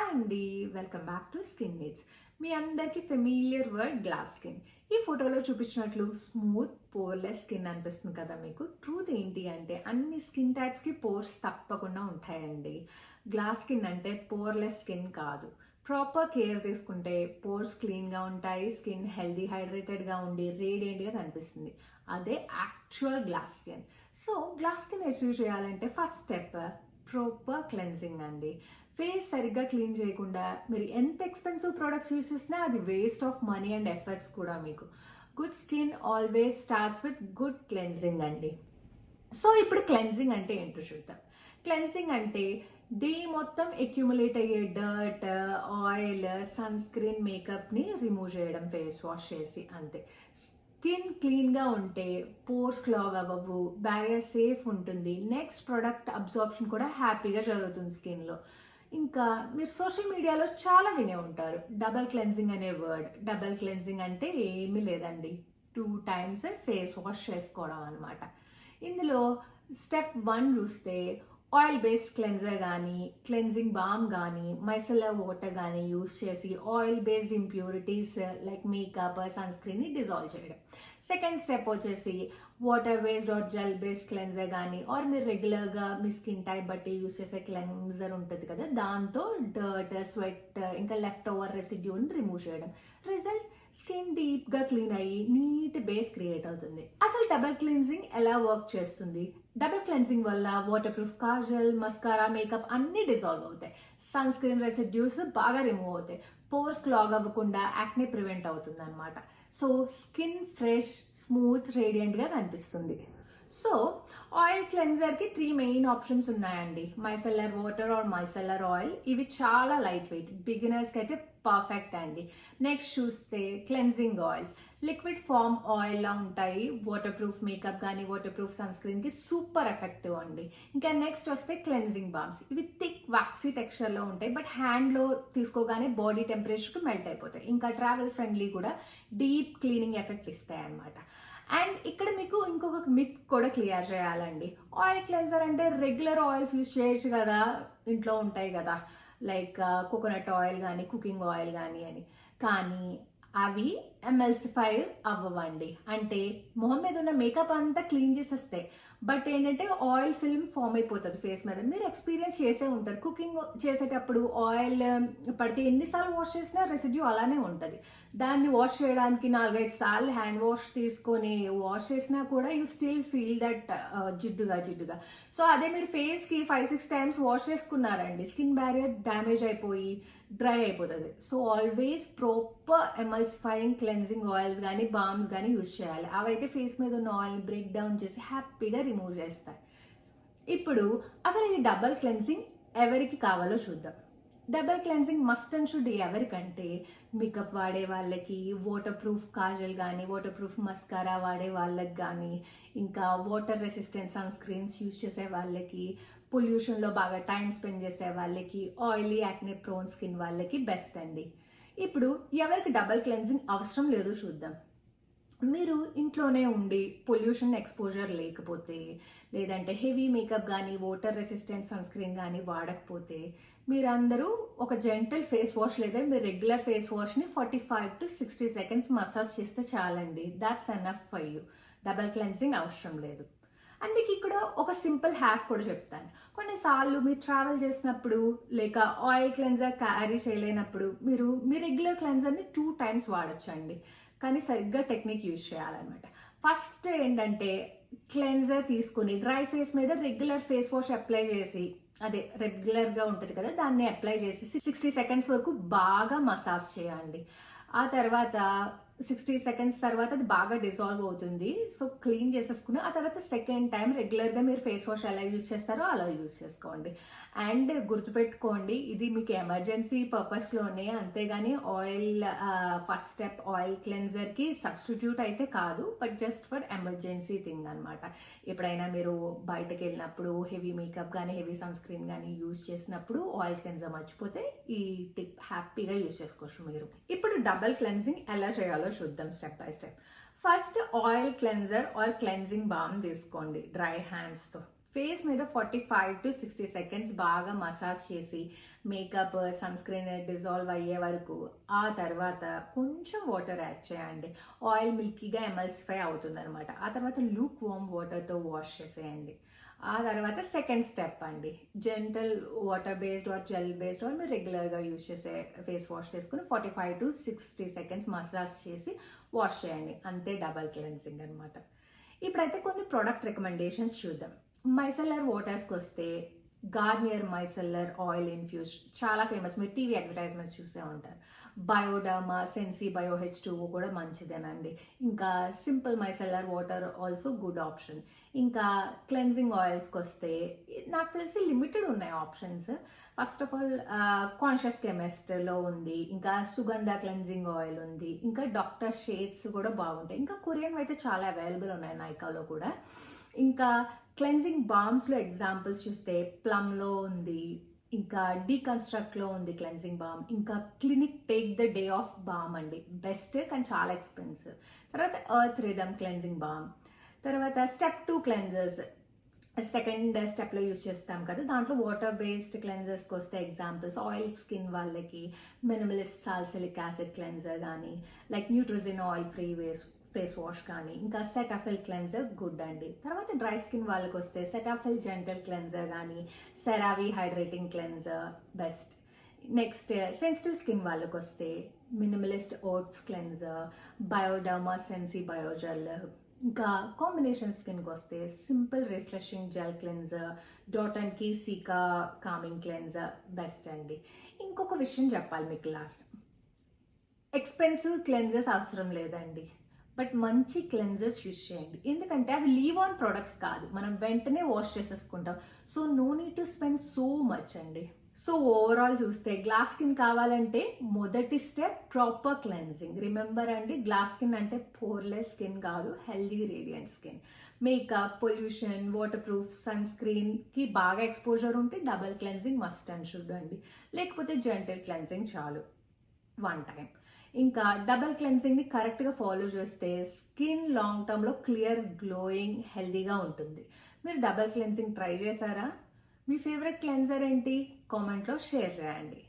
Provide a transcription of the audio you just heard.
Hi అండి, welcome back to skin needs. మీ అందరికీ ఫెమిలియర్ వర్డ్ గ్లాస్ స్కిన్. ఈ ఫోటోలో చూపించినట్లు స్మూత్ పోర్లెస్ స్కిన్ అనిపిస్తుంది కదా మీకు. ట్రూత్ ఏంటి అంటే అన్ని స్కిన్ టైప్స్కి పోర్స్ తప్పకుండా ఉంటాయండి. గ్లాస్ స్కిన్ అంటే పోర్లెస్ స్కిన్ కాదు. ప్రాపర్ కేర్ తీసుకుంటే పోర్స్ క్లీన్గా ఉంటాయి, స్కిన్ హెల్దీ హైడ్రేటెడ్గా ఉండి రేడియంట్గా కనిపిస్తుంది. అదే actual glass skin. So glass skin achieve చేయాలంటే ఫస్ట్ స్టెప్ ప్రాపర్ క్లెన్సింగ్ అండి. ఫేస్ సరిగ్గా క్లీన్ చేయకుండా మీరు ఎంత ఎక్స్పెన్సివ్ ప్రోడక్ట్స్ యూస్ చేసినా అది waste of money and efforts కూడా మీకు. Good skin always starts with good cleansing అండి. సో ఇప్పుడు క్లెన్సింగ్ అంటే ఏంటో చూద్దాం. క్లెన్సింగ్ అంటే డే మొత్తం అక్యుములేట్ అయ్యే డర్ట్, ఆయిల్, సన్ స్క్రీన్, మేకప్ని రిమూవ్ చేయడం ఫేస్ వాష్ చేసి, అంతే. స్కిన్ క్లీన్గా ఉంటే పోర్స్ క్లాగ్ అవ్వవు, బ్యారియర్ సేఫ్ ఉంటుంది, నెక్స్ట్ ప్రోడక్ట్ అబ్జార్ప్షన్ కూడా హ్యాపీగా జరుగుతుంది స్కిన్లో. ఇంకా మీరు సోషల్ మీడియాలో చాలా వినే ఉంటారు డబల్ క్లెన్సింగ్ అనే వర్డ్. డబల్ క్లెన్సింగ్ అంటే ఏమీ లేదండి, 2 times ఫేస్ వాష్ చేసుకోవడం అనమాట. ఇందులో స్టెప్ 1 చూస్తే ఆయిల్ బేస్డ్ క్లెన్జర్ కానీ క్లెన్జింగ్ బామ్ కానీ మైసెలర్ వాటర్ కానీ యూస్ చేసి oil based impurities like makeup, sun స్క్రీన్ని డిజాల్వ్ చేయడం. సెకండ్ స్టెప్ వచ్చేసి water based or gel based cleanser కానీ ఆర్ మీరు రెగ్యులర్గా మీ స్కిన్ టైప్ బట్టి యూస్ చేసే క్లెన్జర్ ఉంటుంది కదా, దాంతో డర్ట్, స్వెట్ ఇంకా లెఫ్ట్ ఓవర్ రెసిడ్యూని రిమూవ్ చేయడం. రిజల్ట్ స్కిన్ డీప్గా క్లీన్ అయ్యి నీట్ బేస్ క్రియేట్ అవుతుంది. అసలు డబల్ క్లెన్సింగ్ ఎలా వర్క్ చేస్తుంది? డబల్ క్లెన్సింగ్ వల్ల water proof Kajal, mascara, makeup అన్నీ డిజాల్వ్ అవుతాయి, సన్ స్క్రీన్ రెసిడ్యూస్ బాగా రిమూవ్ అవుతాయి, పోర్స్ క్లాగ్ అవ్వకుండా యాక్నే ప్రివెంట్ అవుతుంది అనమాట. సో స్కిన్ ఫ్రెష్, స్మూత్, రేడియంట్గా కనిపిస్తుంది. సో ఆయిల్ క్లెన్జర్కి 3 మెయిన్ ఆప్షన్స్ ఉన్నాయండి. మైసెల్లర్ వాటర్ ఆర్ మైసెల్లర్ ఆయిల్. ఇవి చాలా లైట్ వెయిట్, బిగినర్స్కి అయితే పర్ఫెక్ట్ అండి. నెక్స్ట్ చూస్తే క్లెన్జింగ్ ఆయిల్స్ లిక్విడ్ ఫామ్ ఆయిల్లా ఉంటాయి. వాటర్ ప్రూఫ్ మేకప్ కానీ వాటర్ ప్రూఫ్ సన్ స్క్రీన్కి సూపర్ ఎఫెక్టివ్ అండి. ఇంకా నెక్స్ట్ వస్తే క్లెన్జింగ్ బామ్స్. ఇవి థిక్ వ్యాక్సీ టెక్స్చర్లో ఉంటాయి, బట్ హ్యాండ్లో తీసుకోగానే బాడీ టెంపరేచర్కి మెల్ట్ అయిపోతాయి. ఇంకా ట్రావెల్ ఫ్రెండ్లీ కూడా, డీప్ క్లీనింగ్ ఎఫెక్ట్ ఇస్తాయి అన్నమాట. అండ్ ఇక్కడ మీకు ఇంకొక మిత్ కూడా క్లియర్ చేయాలండి. ఆయిల్ క్లెన్జర్ అంటే రెగ్యులర్ ఆయిల్స్ యూజ్ చేయొచ్చు కదా, ఇంట్లో ఉంటాయి కదా, లైక్ కోకోనట్ ఆయిల్ కానీ కుకింగ్ ఆయిల్ కానీ అని. కానీ అవి ఎమ్ఎల్సిఫై అవ్వండి. అంటే మొహం మీద ఉన్న మేకప్ అంతా క్లీన్ చేసేస్తాయి, బట్ ఏంటంటే ఆయిల్ ఫిల్మ్ ఫామ్ అయిపోతుంది ఫేస్ మీద. మీరు ఎక్స్పీరియన్స్ చేసే ఉంటారు, కుకింగ్ చేసేటప్పుడు ఆయిల్ పడితే ఎన్నిసార్లు వాష్ చేసినా రెసిడ్యూ అలానే ఉంటుంది. దాన్ని వాష్ చేయడానికి 4-5 సార్లు హ్యాండ్ వాష్ తీసుకొని వాష్ చేసినా కూడా యూ స్టిల్ ఫీల్ దట్ జిడ్డుగా. సో అదే మీరు ఫేస్కి 5-6 times వాష్ చేసుకున్నారండి, స్కిన్ బ్యారియర్ డ్యామేజ్ అయిపోయి డ్రై అయిపోతుంది. So always proper emulsifying cleansing oils కానీ బామ్స్ కానీ యూజ్ చేయాలి. అవైతే ఫేస్ మీద ఉన్న ఆయిల్ బ్రేక్ డౌన్ చేసి హ్యాపీగా రిమూవ్ చేస్తాయి. ఇప్పుడు అసలు ఈ డబల్ క్లెన్సింగ్ ఎవరికి కావాలో చూద్దాం. Double cleansing must and should ఎవరికంటే మేకప్ వాడే వాళ్ళకి, వాటర్ ప్రూఫ్ కాజల్ కానీ వాటర్ ప్రూఫ్ మస్కారా వాడే వాళ్ళకి కానీ, ఇంకా water resistant sun screens use చేసే వాళ్ళకి, పొల్యూషన్లో బాగా టైం స్పెండ్ చేసే వాళ్ళకి, ఆయిలీ యాక్నే ప్రోన్ స్కిన్ వాళ్ళకి బెస్ట్ అండి. ఇప్పుడు ఎవరికి డబల్ క్లెన్సింగ్ అవసరం లేదో చూద్దాం. మీరు ఇంట్లోనే ఉండి పొల్యూషన్ ఎక్స్పోజర్ లేకపోతే, లేదంటే హెవీ మేకప్ కానీ వాటర్ రెసిస్టెంట్ సన్ స్క్రీన్ కానీ వాడకపోతే, మీరందరూ ఒక జెంటల్ ఫేస్ వాష్ లేదా మీరు రెగ్యులర్ ఫేస్ వాష్ని 45 to 60 seconds మసాజ్ చేస్తే చాలండి. That's enough for you. Double cleansing అవసరం లేదు. అండ్ మీకు ఇక్కడ ఒక సింపుల్ హ్యాక్ కూడా చెప్తాను. కొన్నిసార్లు మీరు ట్రావెల్ చేసినప్పుడు లేక ఆయిల్ క్లెన్జర్ క్యారీ చేయలేనప్పుడు మీరు మీ రెగ్యులర్ క్లెన్జర్ని 2 times వాడచ్చండి. కానీ సరిగ్గా టెక్నిక్ యూజ్ చేయాలన్నమాట. ఫస్ట్ ఏంటంటే క్లెన్జర్ తీసుకుని డ్రై ఫేస్ మీద రెగ్యులర్ ఫేస్ వాష్ అప్లై చేసి, అదే రెగ్యులర్గా ఉంటుంది కదా, దాన్ని అప్లై చేసి 60 seconds వరకు బాగా మసాజ్ చేయండి. ఆ తర్వాత 60 seconds తర్వాత అది బాగా డిజాల్వ్ అవుతుంది. సో క్లీన్ చేసేసుకుని ఆ తర్వాత సెకండ్ టైం రెగ్యులర్గా మీరు ఫేస్ వాష్ ఎలా యూజ్ చేస్తారో అలా యూజ్ చేసుకోండి. అండ్ గుర్తుపెట్టుకోండి, ఇది మీకు ఎమర్జెన్సీ పర్పస్లోనే, అంతేగాని ఆయిల్ ఫస్ట్ స్టెప్ ఆయిల్ క్లెన్జర్కి సబ్స్టిట్యూట్ అయితే కాదు, but just for emergency thing అనమాట. ఎప్పుడైనా మీరు బయటకు వెళ్ళినప్పుడు హెవీ మేకప్ కానీ హెవీ సన్ స్క్రీన్ కానీ యూజ్ చేసినప్పుడు ఆయిల్ క్లెన్జర్ మర్చిపోతే ఈ టిప్ హ్యాపీగా యూజ్ చేసుకోవచ్చు మీరు. ఇప్పుడు డబల్ క్లెన్సింగ్ ఎలా చేయాలో చూద్దాం step by step. First oil cleanser or cleansing balm తీసుకోండి డ్రై హ్యాండ్స్తో. ఫేస్ మీద 45 to 60 seconds బాగా మసాజ్ చేసి మేకప్ సన్ స్క్రీన్ డిజాల్వ్ అయ్యే వరకు. ఆ తర్వాత కొంచెం వాటర్ యాడ్ చేయండి. ఆయిల్ మిల్కీగా ఎమల్సిఫై అవుతుంది అనమాట. ఆ తర్వాత లూక్ వామ్ వాటర్తో వాష్ చేసేయండి. ఆ తర్వాత సెకండ్ స్టెప్ అండి, gentle water based or gel based or మీరు రెగ్యులర్గా యూజ్ చేసే ఫేస్ వాష్ చేసుకుని 45 to 60 seconds మసాజ్ చేసి వాష్ చేయండి. అంతే, డబల్ క్లెన్సింగ్ అనమాట. ఇప్పుడైతే కొన్ని ప్రోడక్ట్ రికమెండేషన్స్ చూద్దాం. మైసెల్లర్ వాటర్స్కి వస్తే గార్నియర్ మైసెల్లర్ ఆయిల్ ఇన్ఫ్యూజ్ చాలా ఫేమస్, మీరు టీవీ అడ్వర్టైజ్మెంట్స్ చూసే ఉంటారు. బయోడర్మా సెన్సీ బయో H2O కూడా మంచిదేనండి. ఇంకా simple micellar water also good option. ఇంకా క్లెన్జింగ్ ఆయిల్స్కి వస్తే నాకు తెలిసి లిమిటెడ్ ఉన్నాయి options. First of all conscious కెమిస్ట్లో ఉంది, ఇంకా సుగంధ క్లెన్జింగ్ ఆయిల్ ఉంది, ఇంకా డాక్టర్ షేడ్స్ కూడా బాగుంటాయి. ఇంకా కొరియన్ అయితే చాలా అవైలబుల్ ఉన్నాయి నైకాలో కూడా. ఇంకా క్లెన్జింగ్ బామ్స్లో ఎగ్జాంపుల్స్ చూస్తే ప్లమ్లో ఉంది, ఇంకా డీకన్స్ట్రక్ట్లో ఉంది క్లెన్జింగ్ బామ్, ఇంకా Clinique take the day off balm అండి, బెస్ట్ కానీ చాలా ఎక్స్పెన్సివ్. తర్వాత ఎర్త్ రిథమ్ క్లెన్జింగ్ బామ్. తర్వాత స్టెప్ 2 క్లెన్జర్స్ సెకండ్ స్టెప్లో యూజ్ చేస్తాం కదా, దాంట్లో వాటర్ బేస్డ్ క్లెన్జర్స్కి వస్తే ఎగ్జాంపుల్స్ ఆయిల్ స్కిన్ వాళ్ళకి మినిమలిస్ట్ సాల్సిలిక్ యాసిడ్ క్లెన్జర్ కానీ, like Neutrogena oil free face wash కానీ, ఇంకా సెటాఫిల్ క్లెన్జర్ గుడ్ అండి. తర్వాత డ్రై స్కిన్ వాళ్ళకి వస్తే సెటాఫిల్ జెంటల్ క్లెన్జర్ కానీ, CeraVe hydrating cleanser best. Next sensitive skin వాళ్ళకి వస్తే minimalist oats cleanser, Bioderma sensi bio gel. ఇంకా కాంబినేషన్ స్కిన్కి వస్తే simple refreshing gel cleanser, dot and key cica calming cleanser best అండి. ఇంకొక విషయం చెప్పాలి మీకు లాస్ట్, ఎక్స్పెన్సివ్ క్లెన్జర్స్ అవసరం లేదండి, బట్ మంచి క్లెన్జర్స్ యూజ్ చేయండి. ఎందుకంటే అవి లీవ్ ఆన్ ప్రొడక్ట్స్ కాదు, మనం వెంటనే వాష్ చేసేసుకుంటాం. So no need to spend so much అండి. సో ఓవరాల్ చూస్తే గ్లాస్ స్కిన్ కావాలంటే మొదటి స్టెప్ ప్రాపర్ క్లెన్జింగ్. రిమెంబర్ అండి, గ్లాస్ స్కిన్ అంటే పోర్లెస్ స్కిన్ కాదు, healthy radiant skin. Makeup, pollution, water proof, sun స్క్రీన్కి బాగా ఎక్స్పోజర్ ఉంటే double cleansing must and should అండి. లేకపోతే జెంటల్ క్లెన్జింగ్ చాలు, 1 time. ఇంకా డబల్ క్లెన్సింగ్ని కరెక్ట్గా ఫాలో చేస్తే స్కిన్ లాంగ్ టర్మ్లో క్లియర్, గ్లోయింగ్, హెల్దీగా ఉంటుంది. మీరు డబల్ క్లెన్సింగ్ ట్రై చేశారా? మీ ఫేవరెట్ క్లెన్జర్ ఏంటి? కామెంట్లో షేర్ చేయండి.